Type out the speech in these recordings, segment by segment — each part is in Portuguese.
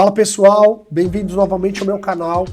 Fala pessoal, bem-vindos novamente ao meu canal.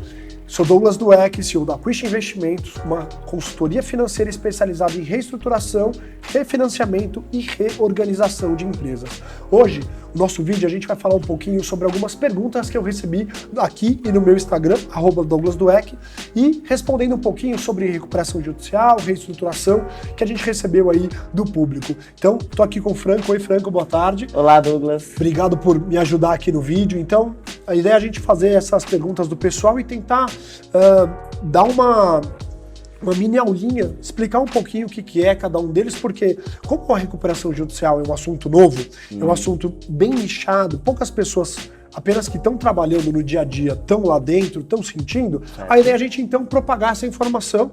Sou Douglas Dueck, CEO da Quiche Investimentos, uma consultoria financeira especializada em reestruturação, refinanciamento e reorganização de empresas. Hoje, no nosso vídeo, a gente vai falar um pouquinho sobre algumas perguntas que eu recebi aqui e no meu Instagram, @DouglasDueck, e respondendo um pouquinho sobre recuperação judicial, reestruturação, que a gente recebeu aí do público. Então, tô aqui com o Franco. Oi, Franco, boa tarde. Olá, Douglas. Obrigado por me ajudar aqui no vídeo. Então, a ideia é a gente fazer essas perguntas do pessoal e tentar dar uma mini aulinha, explicar um pouquinho o que é cada um deles, porque como a recuperação judicial é um assunto novo, é um assunto bem nichado, poucas pessoas apenas que estão trabalhando no dia a dia, estão lá dentro, estão sentindo, a ideia é a gente então propagar essa informação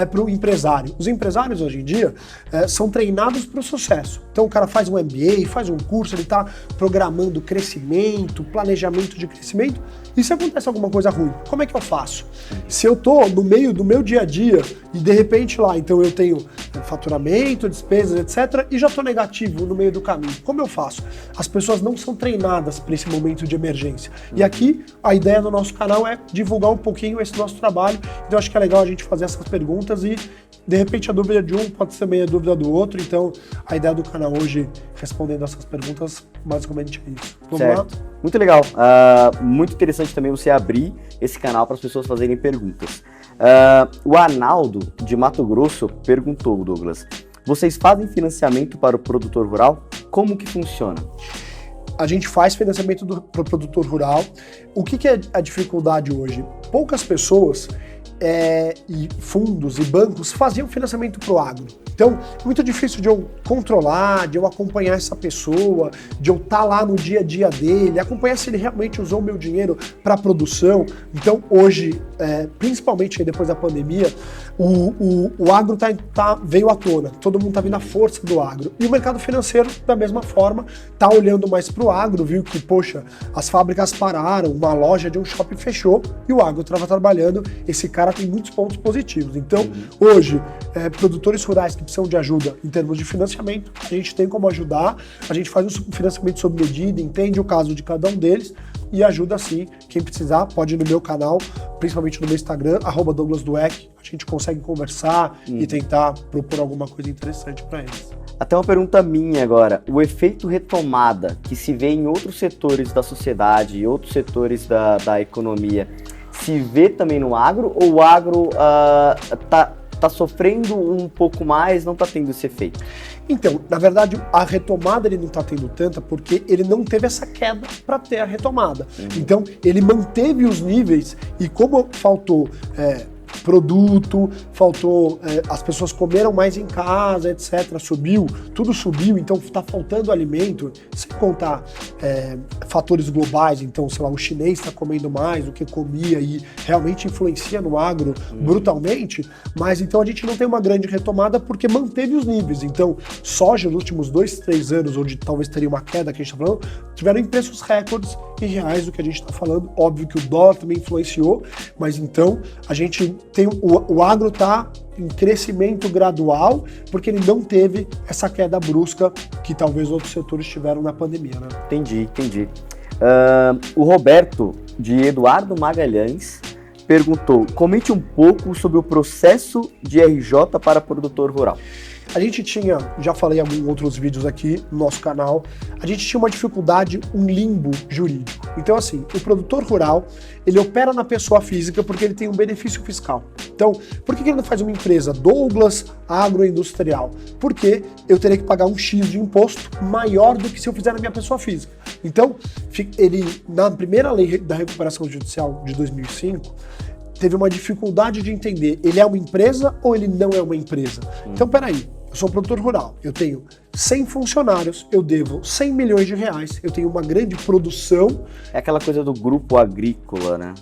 para o empresário. Os empresários hoje em dia são treinados para o sucesso. Então o cara faz um MBA, faz um curso, ele está programando crescimento, planejamento de crescimento, e se acontece alguma coisa ruim, como é que eu faço? Se eu estou no meio do meu dia a dia e de repente lá, então eu tenho faturamento, despesas, etc., e já estou negativo no meio do caminho, como eu faço? As pessoas não são treinadas para esse momento de emergência. E aqui a ideia do nosso canal é divulgar um pouquinho esse nosso trabalho, então acho que é legal a gente fazer essas perguntas e de repente a dúvida de um pode ser também a dúvida do outro, então a ideia do canal hoje, respondendo essas perguntas, basicamente é isso. Vamos lá? Muito legal, muito interessante também você abrir esse canal para as pessoas fazerem perguntas. O Arnaldo, de Mato Grosso, perguntou, Douglas, vocês fazem financiamento para o produtor rural? Como que funciona? A gente faz financiamento para o produtor rural. O que é a dificuldade hoje? Poucas pessoas e fundos e bancos faziam financiamento para o agro. Então, é muito difícil de eu controlar, de eu acompanhar essa pessoa, de eu estar lá no dia a dia dele, acompanhar se ele realmente usou o meu dinheiro para produção. Então, hoje, principalmente depois da pandemia, o agro veio à tona, todo mundo está vendo a força do agro. E o mercado financeiro, da mesma forma, está olhando mais para o agro, viu que, poxa, as fábricas pararam, uma loja de um shopping fechou e o agro estava trabalhando. Esse cara tem muitos pontos positivos. Então, hoje, produtores rurais que precisam de ajuda em termos de financiamento, a gente tem como ajudar, a gente faz um financiamento sob medida, entende o caso de cada um deles e ajuda sim. Quem precisar pode ir no meu canal, principalmente no meu Instagram, @DouglasDueck, a gente consegue conversar e tentar propor alguma coisa interessante para eles. Até uma pergunta minha agora, o efeito retomada que se vê em outros setores da sociedade e outros setores da economia, se vê também no agro, ou o agro tá sofrendo um pouco mais, não está tendo esse efeito? Então, na verdade, a retomada ele não está tendo tanta porque ele não teve essa queda para ter a retomada. Então, ele manteve os níveis e como faltou produto, faltou, as pessoas comeram mais em casa, etc, tudo subiu, então está faltando alimento, sem contar fatores globais, então, sei lá, o chinês está comendo mais do que comia e realmente influencia no agro brutalmente, mas então a gente não tem uma grande retomada porque manteve os níveis, então soja nos últimos 2, 3 anos, onde talvez teria uma queda que a gente está falando, tiveram em preços recordes em reais do que a gente está falando, óbvio que o dólar também influenciou, mas então a gente tem o agro está em crescimento gradual, porque ele não teve essa queda brusca que talvez outros setores tiveram na pandemia, né? Entendi. O Roberto, de Eduardo Magalhães, perguntou, comente um pouco sobre o processo de RJ para produtor rural. A gente tinha, já falei em alguns outros vídeos aqui no nosso canal, a gente tinha uma dificuldade, um limbo jurídico. Então assim, o produtor rural, ele opera na pessoa física porque ele tem um benefício fiscal. Então, por que ele não faz uma empresa Douglas Agroindustrial? Porque eu teria que pagar um X de imposto maior do que se eu fizer na minha pessoa física. Então, ele, na primeira lei da recuperação judicial de 2005, teve uma dificuldade de entender, ele é uma empresa ou ele não é uma empresa? Então, peraí, eu sou um produtor rural, eu tenho 100 funcionários, eu devo 100 milhões de reais, eu tenho uma grande produção. É aquela coisa do grupo agrícola, né?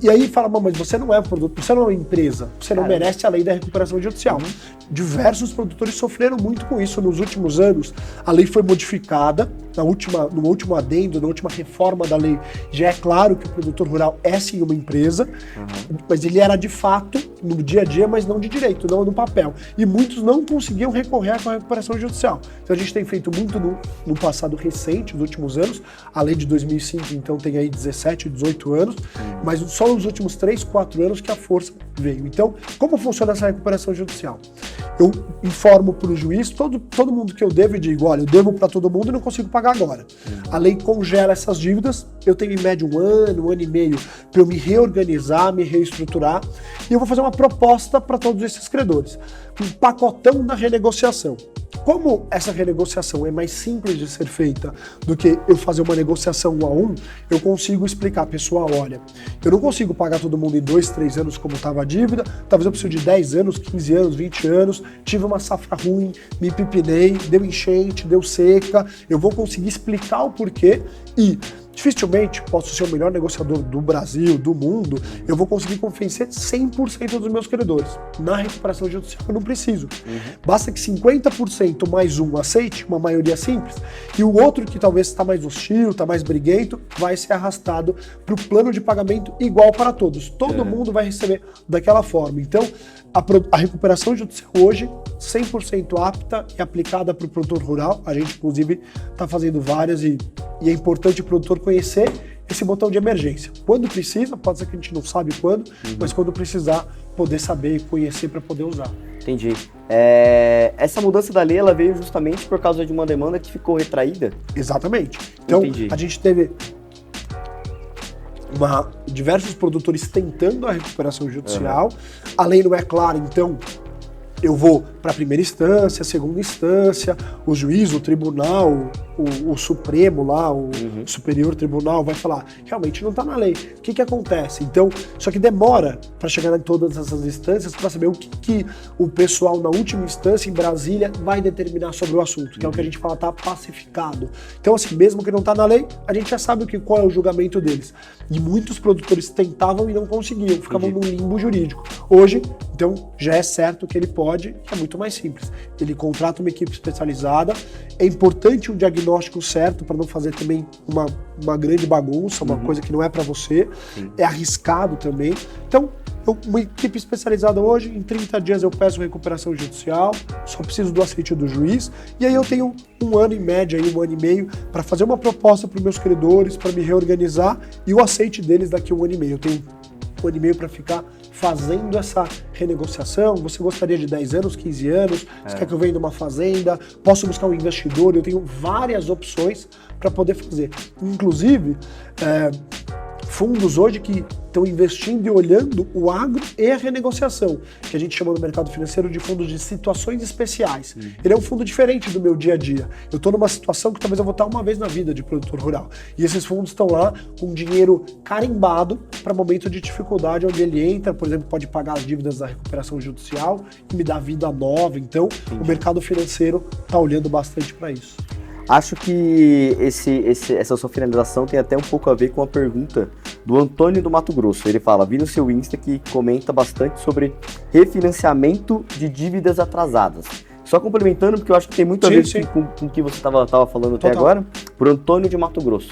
E aí fala, mas você não é um produto, você não é uma empresa, você não merece a lei da recuperação judicial. Diversos produtores sofreram muito com isso nos últimos anos. A lei foi modificada, no último adendo, na última reforma da lei, já é claro que o produtor rural é sim uma empresa, mas ele era de fato no dia a dia, mas não de direito, não no papel. E muitos não conseguiam recorrer à recuperação judicial. judicial. Então a gente tem feito muito no passado recente, nos últimos anos, a lei de 2005, então tem aí 17, 18 anos, mas só nos últimos 3, 4 anos que a força veio. Então, como funciona essa recuperação judicial? Eu informo para o juiz, todo mundo que eu devo, e digo, olha, eu devo para todo mundo e não consigo pagar agora. A lei congela essas dívidas, eu tenho em média um ano e meio para eu me reorganizar, me reestruturar, e eu vou fazer uma proposta para todos esses credores. Um pacotão da renegociação. Como essa renegociação é mais simples de ser feita do que eu fazer uma negociação 1 a 1, eu consigo explicar, pessoal, olha, eu não consigo pagar todo mundo em 2, 3 anos como estava a dívida, talvez eu precise de 10 anos, 15 anos, 20 anos, tive uma safra ruim, me pipinei, deu enchente, deu seca, eu vou conseguir explicar o porquê e dificilmente posso ser o melhor negociador do Brasil, do mundo, eu vou conseguir convencer 100% dos meus credores. Na recuperação judicial eu não preciso. Basta que 50% mais um aceite, uma maioria simples, e o outro que talvez está mais hostil, está mais briguento, vai ser arrastado para o plano de pagamento igual para todos. Todo mundo vai receber daquela forma. Então, a recuperação judicial hoje, 100% apta e aplicada para o produtor rural. A gente, inclusive, está fazendo várias e é importante o produtor conhecer esse botão de emergência. Quando precisa, pode ser que a gente não sabe quando, mas quando precisar, poder saber e conhecer para poder usar. Entendi. Essa mudança da lei, ela veio justamente por causa de uma demanda que ficou retraída? Exatamente. Então, Entendi. A gente teve diversos produtores tentando a recuperação judicial. A lei não é clara, então eu vou para a primeira instância, segunda instância, o juiz, o tribunal, o Supremo lá, o Superior Tribunal vai falar, realmente não está na lei. O que acontece? Então, só que demora para chegar em todas essas instâncias para saber o que o pessoal na última instância, em Brasília, vai determinar sobre o assunto, que é o que a gente fala, tá pacificado. Então, assim, mesmo que não está na lei, a gente já sabe qual é o julgamento deles. E muitos produtores tentavam e não conseguiam, ficavam num limbo jurídico. Hoje, então, já é certo que ele pode, é muito mais simples. Ele contrata uma equipe especializada, é importante um diagnóstico certo para não fazer também uma grande bagunça, uma coisa que não é para você, é arriscado também. Então, uma equipe especializada hoje, em 30 dias eu peço recuperação judicial, só preciso do aceite do juiz, e aí eu tenho um ano em média, um ano e meio, para fazer uma proposta para os meus credores, para me reorganizar, e o aceite deles daqui a um ano e meio. Eu tenho um ano e meio para ficar fazendo essa renegociação. Você gostaria de 10 anos, 15 anos? Você quer que eu venda uma fazenda? Posso buscar um investidor? Eu tenho várias opções para poder fazer. Inclusive, fundos hoje que estão investindo e olhando o agro e a renegociação, que a gente chama no mercado financeiro de fundos de situações especiais. Ele é um fundo diferente do meu dia a dia. Eu estou numa situação que talvez eu vou estar uma vez na vida de produtor rural. E esses fundos estão lá com dinheiro carimbado para momento de dificuldade, onde ele entra, por exemplo, pode pagar as dívidas da recuperação judicial e me dar vida nova. Então, o mercado financeiro está olhando bastante para isso. Acho que essa sua finalização tem até um pouco a ver com a pergunta do Antônio do Mato Grosso. Ele fala, vi no seu Insta que comenta bastante sobre refinanciamento de dívidas atrasadas. Só complementando, porque eu acho que tem muito a ver com o que você estava falando até agora, por Antônio de Mato Grosso.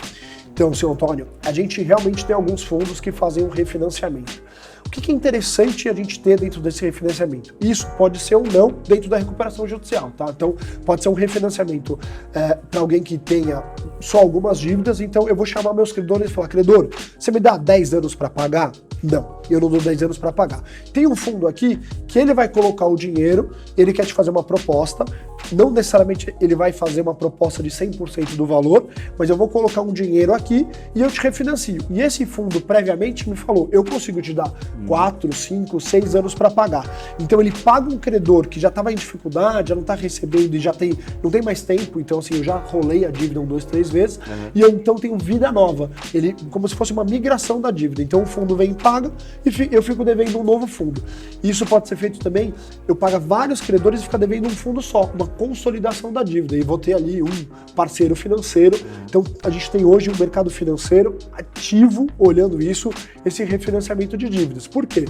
Então, senhor Antônio, a gente realmente tem alguns fundos que fazem um refinanciamento. O que é interessante a gente ter dentro desse refinanciamento? Isso pode ser ou não dentro da recuperação judicial, tá? Então, pode ser um refinanciamento para alguém que tenha só algumas dívidas, então eu vou chamar meus credores e falar, credor, você me dá 10 anos para pagar? Não, eu não dou 10 anos para pagar. Tem um fundo aqui que ele vai colocar o dinheiro, ele quer te fazer uma proposta, não necessariamente ele vai fazer uma proposta de 100% do valor, mas eu vou colocar um dinheiro aqui e eu te refinancio. E esse fundo previamente me falou, eu consigo te dar 4, 5, 6 anos para pagar. Então ele paga um credor que já estava em dificuldade, já não está recebendo e não tem mais tempo, então assim, eu já rolei a dívida 1, 2, 3 vezes, e eu então tenho vida nova. Ele, como se fosse uma migração da dívida. Então o fundo vem e paga e eu fico devendo um novo fundo. Isso pode ser feito também, eu pago vários credores e ficar devendo um fundo só, uma consolidação da dívida, e vou ter ali um parceiro financeiro. Então a gente tem hoje um mercado financeiro ativo olhando isso, esse refinanciamento de dívidas. Por quê?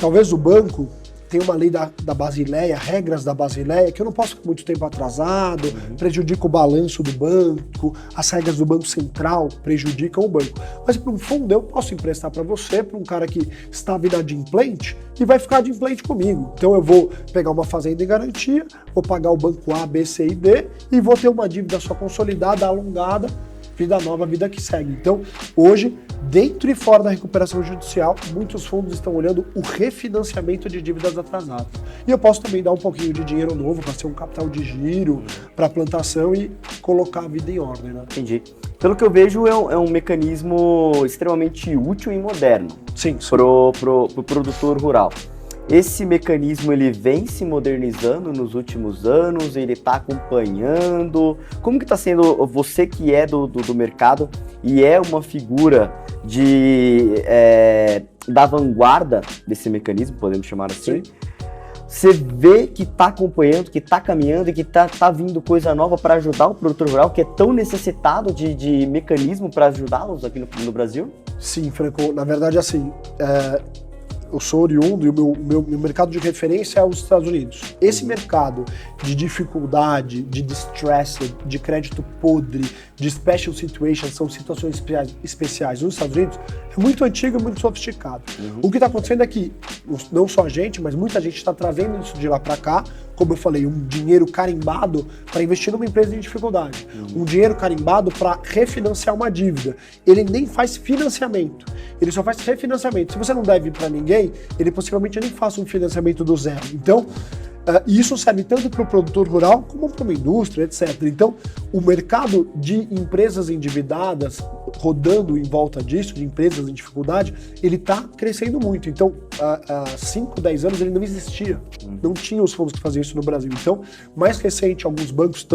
Talvez o banco tem uma lei da Basileia, regras da Basileia, que eu não posso ficar muito tempo atrasado, prejudica o balanço do banco, as regras do Banco Central prejudicam o banco. Mas para um fundo eu posso emprestar para você, para um cara que estava inadimplente e vai ficar adimplente comigo. Então eu vou pegar uma fazenda em garantia, vou pagar o banco A, B, C e D e vou ter uma dívida só consolidada, alongada, vida nova, vida que segue. Então, hoje, dentro e fora da recuperação judicial, muitos fundos estão olhando o refinanciamento de dívidas atrasadas. E eu posso também dar um pouquinho de dinheiro novo para ser um capital de giro, para plantação e colocar a vida em ordem, né? Entendi. Pelo que eu vejo, é um mecanismo extremamente útil e moderno pro produtor rural. Esse mecanismo ele vem se modernizando nos últimos anos, ele está acompanhando. Como que está sendo, você que é do mercado e é uma figura da vanguarda desse mecanismo, podemos chamar assim, você vê que está acompanhando, que está caminhando e que tá vindo coisa nova para ajudar o produtor rural, que é tão necessitado de mecanismo para ajudá-los aqui no Brasil? Sim, Franco, na verdade assim, eu sou oriundo e o meu mercado de referência é os Estados Unidos. Esse mercado de dificuldade, de distressed, de crédito podre, de special situations, são situações especiais nos Estados Unidos, é muito antigo e muito sofisticado. O que está acontecendo é que, não só a gente, mas muita gente está trazendo isso de lá para cá, como eu falei, um dinheiro carimbado para investir numa empresa em dificuldade. Um dinheiro carimbado para refinanciar uma dívida. Ele nem faz financiamento, ele só faz refinanciamento. Se você não deve para ninguém, ele possivelmente nem faça um financiamento do zero. Então, isso serve tanto para o produtor rural como para uma indústria, etc. Então, o mercado de empresas endividadas, rodando em volta disso, de empresas em dificuldade, ele está crescendo muito. Então, há 5, 10 anos ele não existia. Não tinha os fundos que faziam isso no Brasil. Então, mais recente, alguns bancos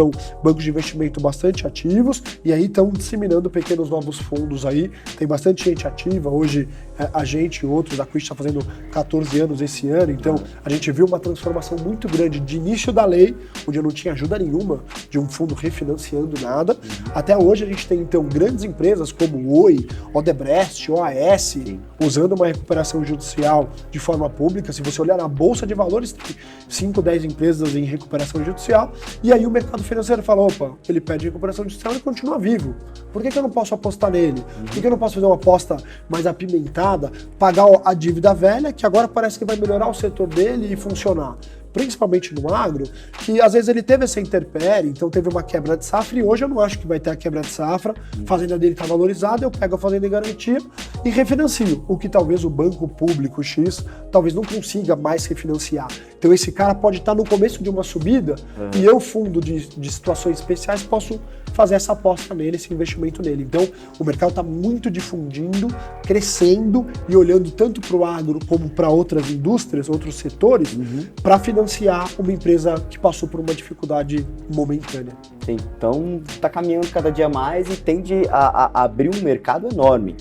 de investimento bastante ativos, e aí estão disseminando pequenos novos fundos aí. Tem bastante gente ativa. Hoje, a gente e outros, a Quist está fazendo 14 anos esse ano, então a gente viu uma transformação muito grande de início da lei, onde não tinha ajuda nenhuma de um fundo refinanciando nada, até hoje a gente tem então grandes empresas como Oi, Odebrecht, OAS, usando uma recuperação judicial de forma pública. Se você olhar na Bolsa de Valores, tem 5, 10 empresas em recuperação judicial, e aí o mercado financeiro fala, opa, ele pede recuperação judicial e continua vivo. Por que eu não posso apostar nele? Por que eu não posso fazer uma aposta mais apimentada, pagar a dívida velha, que agora parece que vai melhorar o setor dele e funcionar? Principalmente no agro, que às vezes ele teve essa intempérie, então teve uma quebra de safra, e hoje eu não acho que vai ter a quebra de safra, a fazenda dele está valorizada, eu pego a fazenda em garantia e refinancio, o que talvez o banco público X talvez não consiga mais refinanciar. Então esse cara pode estar no começo de uma subida e eu, fundo de situações especiais, posso fazer essa aposta nele, esse investimento nele. Então o mercado está muito difundindo, crescendo e olhando tanto para o agro como para outras indústrias, outros setores, para financiar uma empresa que passou por uma dificuldade momentânea. Sim, então está caminhando cada dia mais e tende a abrir um mercado enorme.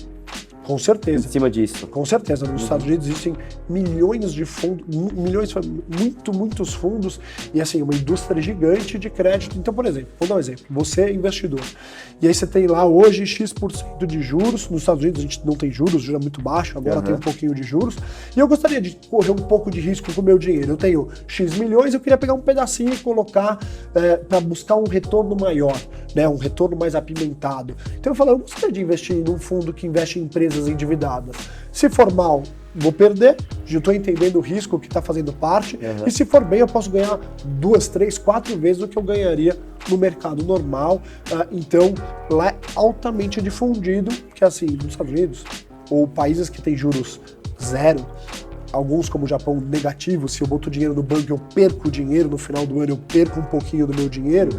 Com certeza. Em cima disso. Com certeza. Nos Estados Unidos existem milhões de fundos, muitos fundos, e assim, uma indústria gigante de crédito. Então, por exemplo, vou dar um exemplo. Você é investidor. E aí você tem lá hoje X% de juros. Nos Estados Unidos a gente não tem juros, juro é muito baixo, agora tem um pouquinho de juros. E eu gostaria de correr um pouco de risco com o meu dinheiro. Eu tenho X milhões, eu queria pegar um pedacinho e colocar para buscar um retorno maior, né? Um retorno mais apimentado. Então eu falo, eu gostaria de investir num fundo que investe em empresas endividadas. Se for mal, vou perder, já estou entendendo o risco que está fazendo parte, e se for bem, eu posso ganhar 2, 3, 4 vezes o que eu ganharia no mercado normal. Então, lá é altamente difundido, que assim, nos Estados Unidos, ou países que têm juros zero, alguns como o Japão negativo, se eu boto dinheiro no banco, eu perco o dinheiro, no final do ano eu perco um pouquinho do meu dinheiro,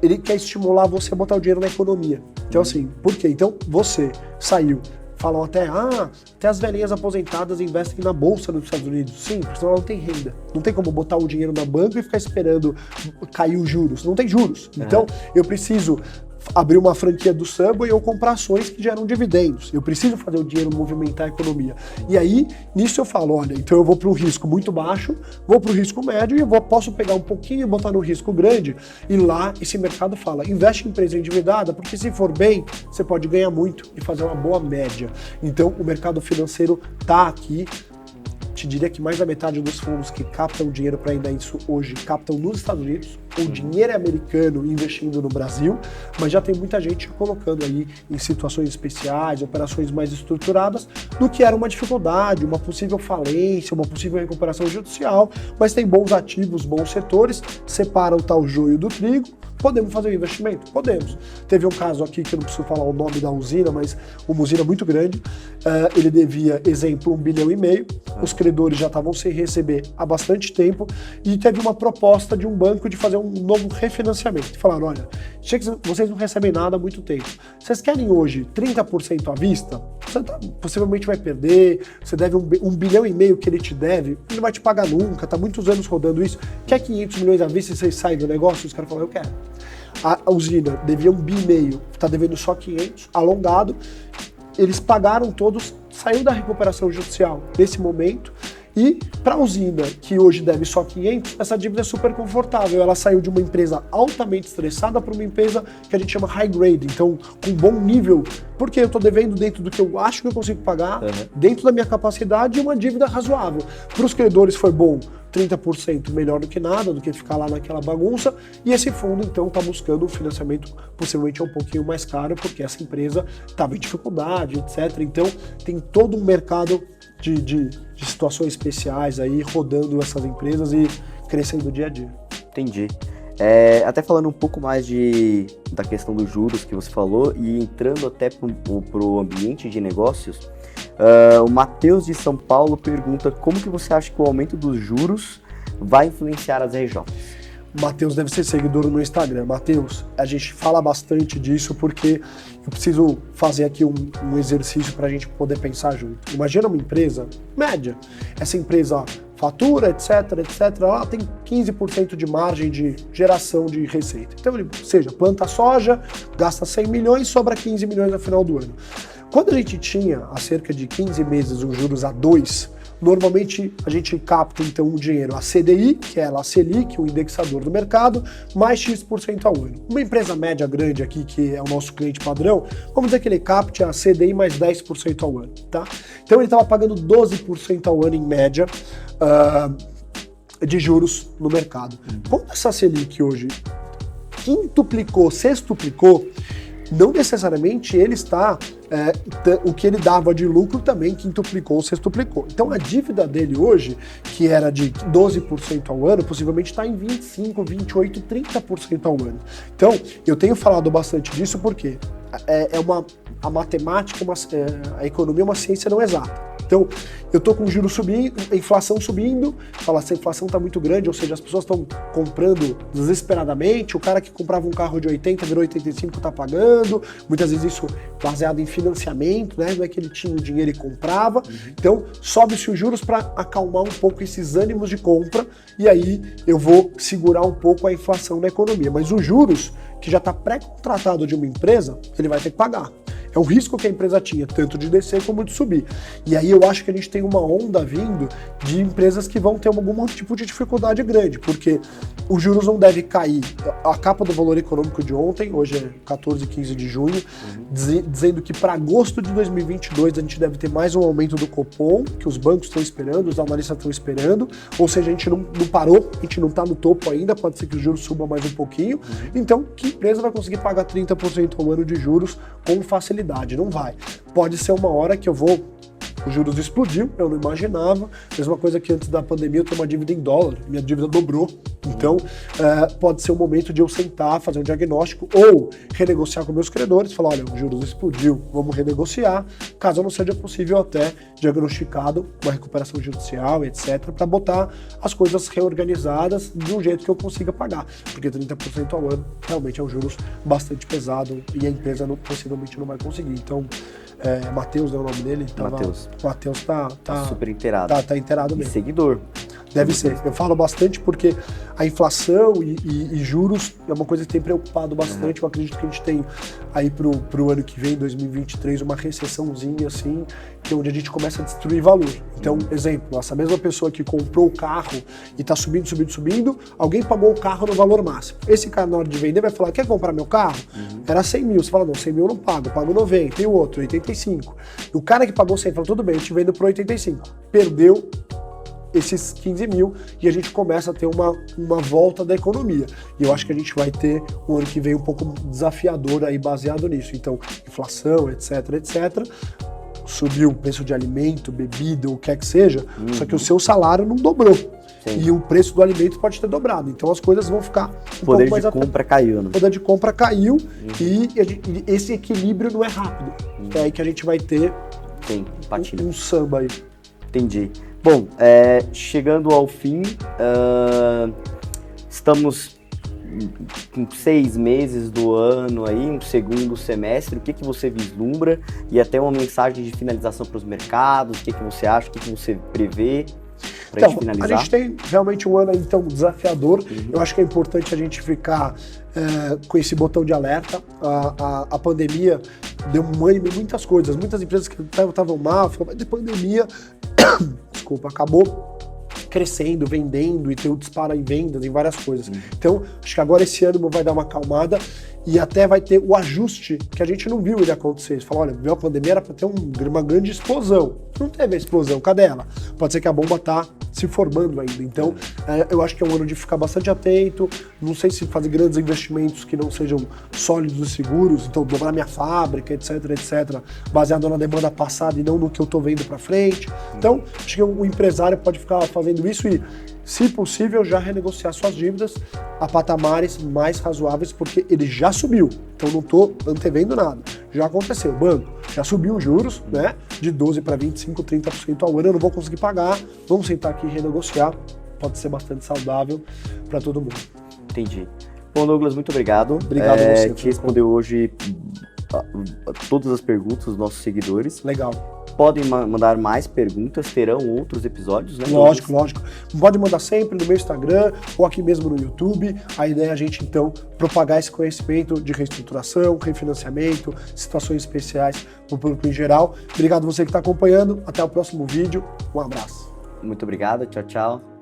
ele quer estimular você a botar o dinheiro na economia. Então assim, por quê? Então você saiu, falam até as velhinhas aposentadas investem na bolsa nos Estados Unidos. Sim, porque senão ela não tem renda. Não tem como botar o dinheiro na banca e ficar esperando cair os juros. Não tem juros. Então, eu preciso abrir uma franquia do Subway ou comprar ações que geram dividendos. Eu preciso fazer o dinheiro movimentar a economia. E aí, nisso eu falo, olha, então eu vou para o risco muito baixo, vou para o risco médio e posso pegar um pouquinho e botar no risco grande. E lá, esse mercado fala, investe em empresa endividada, porque se for bem, você pode ganhar muito e fazer uma boa média. Então, o mercado financeiro está aqui te diria que mais da metade dos fundos que captam dinheiro para ainda isso hoje captam nos Estados Unidos. O dinheiro é americano investindo no Brasil, mas já tem muita gente colocando aí em situações especiais, operações mais estruturadas, do que era uma dificuldade, uma possível falência, uma possível recuperação judicial, mas tem bons ativos, bons setores, separa o tal joio do trigo. Podemos fazer um investimento? Podemos. Teve um caso aqui, que eu não preciso falar o nome da usina, mas uma usina muito grande, ele devia, exemplo, 1,5 bilhão, os credores já estavam sem receber há bastante tempo, e teve uma proposta de um banco de fazer um novo refinanciamento. Falaram, olha, vocês não recebem nada há muito tempo, vocês querem hoje 30% à vista? Você possivelmente vai perder, você deve 1,5 bilhão que ele te deve, ele não vai te pagar nunca, tá muitos anos rodando isso, quer 500 milhões à vista e vocês saem do negócio? Os caras falaram, eu quero. A usina devia 1,5 bilhão, está devendo só 500, alongado, eles pagaram todos, saiu da recuperação judicial nesse momento, e para a usina, que hoje deve só 500, essa dívida é super confortável, ela saiu de uma empresa altamente estressada para uma empresa que a gente chama high grade, então com bom nível, porque eu estou devendo dentro do que eu acho que eu consigo pagar, dentro da minha capacidade, e uma dívida razoável. Para os credores foi bom, 30% melhor do que nada, do que ficar lá naquela bagunça, e esse fundo então está buscando um financiamento possivelmente um pouquinho mais caro, porque essa empresa estava em dificuldade, etc. Então tem todo um mercado de situações especiais aí rodando essas empresas e crescendo dia a dia. Entendi. Até falando um pouco mais da questão dos juros que você falou e entrando até para o ambiente de negócios, o Matheus de São Paulo pergunta como que você acha que o aumento dos juros vai influenciar as regiões? Matheus deve ser seguidor no Instagram. Matheus, a gente fala bastante disso porque eu preciso fazer aqui um exercício para a gente poder pensar junto. Imagina uma empresa média. Essa empresa fatura, etc, ela tem 15% de margem de geração de receita. Então, planta soja, gasta 100 milhões, sobra 15 milhões no final do ano. Quando a gente tinha, há cerca de 15 meses, os juros a 2, normalmente a gente capta então o dinheiro a CDI, que é a Selic, o indexador do mercado, mais X% ao ano. Uma empresa média grande aqui, que é o nosso cliente padrão, vamos dizer que ele capte a CDI mais 10% ao ano, tá? Então ele estava pagando 12% ao ano em média de juros no mercado. Quando essa Selic hoje quintuplicou, sextuplicou, não necessariamente ele está, o que ele dava de lucro também quintuplicou ou sextuplicou. Então a dívida dele hoje, que era de 12% ao ano, possivelmente está em 25%, 28%, 30% ao ano. Então eu tenho falado bastante disso porque a matemática, a economia é uma ciência não exata. Então, eu estou com o juros subindo, a inflação subindo, essa inflação está muito grande, ou seja, as pessoas estão comprando desesperadamente, o cara que comprava um carro de 80 virou 85 está pagando, muitas vezes isso baseado em financiamento, né? Não é que ele tinha o dinheiro e comprava. Então, sobe-se os juros para acalmar um pouco esses ânimos de compra, e aí eu vou segurar um pouco a inflação na economia. Mas os juros, que já está pré-contratado de uma empresa, ele vai ter que pagar. É o risco que a empresa tinha, tanto de descer como de subir. E aí eu acho que a gente tem uma onda vindo de empresas que vão ter algum tipo de dificuldade grande, porque os juros não devem cair. A capa do Valor Econômico de ontem, hoje é 14 e 15 de junho, dizendo que para agosto de 2022 a gente deve ter mais um aumento do Copom, que os bancos estão esperando, os analistas estão esperando, ou seja, a gente não parou, a gente não está no topo ainda, pode ser que os juros subam mais um pouquinho. Então, que empresa vai conseguir pagar 30% ao ano de juros com facilidade? Não vai. Pode ser uma hora que os juros explodiu, eu não imaginava. Mesma coisa que antes da pandemia eu tenho uma dívida em dólar, minha dívida dobrou. Então, pode ser o momento de eu sentar, fazer um diagnóstico ou renegociar com meus credores, falar, olha, os juros explodiu, vamos renegociar, caso não seja possível até diagnosticado uma recuperação judicial, etc, para botar as coisas reorganizadas de um jeito que eu consiga pagar, porque 30% ao ano realmente é um juros bastante pesado e a empresa possivelmente não vai conseguir. Então, Matheus é o nome dele? Matheus tá super inteirado. Tá inteirado mesmo. E seguidor. Deve ser. Eu falo bastante porque a inflação e juros é uma coisa que tem preocupado bastante. Eu acredito que a gente tem aí pro ano que vem, 2023, uma recessãozinha assim, que é onde a gente começa a destruir valor. Então, exemplo, essa mesma pessoa que comprou o carro e tá subindo, alguém pagou o carro no valor máximo. Esse cara, na hora de vender, vai falar, quer comprar meu carro? Era 100 mil. Você fala, não, 100 mil eu não pago, eu pago 90. E o outro, 85. E o cara que pagou 100 fala, tudo bem, eu te vendo por 85. Perdeu esses 15 mil e a gente começa a ter uma volta da economia. E eu acho que a gente vai ter um ano que vem um pouco desafiador aí baseado nisso. Então, inflação, etc. Subiu o preço de alimento, bebida, o que é que seja, só que o seu salário não dobrou. Sim. E o preço do alimento pode ter dobrado. Então as coisas vão ficar o poder de compra caiu, né? O poder de compra caiu e esse equilíbrio não é rápido. É aí que a gente vai ter um samba aí. Entendi. Bom, chegando ao fim, estamos com 6 meses do ano aí, um segundo semestre. O que você vislumbra? E até uma mensagem de finalização para os mercados, o que você acha, o que você prevê? Então, a gente tem realmente um ano aí, então, desafiador. Eu acho que é importante a gente ficar com esse botão de alerta. A pandemia deu um ânimo em muitas coisas. Muitas empresas que estavam mal, de pandemia, desculpa, acabou crescendo, vendendo e ter um disparo em vendas, em várias coisas. Então, acho que agora esse ano vai dar uma acalmada e até vai ter o ajuste que a gente não viu ele acontecer. Você fala, olha, veio a pandemia, era para ter uma grande explosão. Não teve a explosão, cadê ela? Pode ser que a bomba tá se formando ainda. Então, eu acho que é um ano de ficar bastante atento, não sei se fazer grandes investimentos que não sejam sólidos e seguros, então dobrar minha fábrica, etc, baseado na demanda passada e não no que eu tô vendo para frente. Então, acho que o empresário pode ficar fazendo isso e, se possível, já renegociar suas dívidas a patamares mais razoáveis, porque ele já subiu. Então não estou antevendo nada. Já aconteceu. O banco já subiu os juros, né? De 12% para 25%, 30% ao ano. Eu não vou conseguir pagar. Vamos sentar aqui e renegociar. Pode ser bastante saudável para todo mundo. Entendi. Bom, Douglas, muito obrigado. Obrigado a você. Que respondeu hoje todas as perguntas dos nossos seguidores. Legal. Podem mandar mais perguntas, terão outros episódios, né? Lógico. Pode mandar sempre no meu Instagram ou aqui mesmo no YouTube. A ideia é a gente, então, propagar esse conhecimento de reestruturação, refinanciamento, situações especiais para o público em geral. Obrigado a você que está acompanhando. Até o próximo vídeo. Um abraço. Muito obrigado. Tchau, tchau.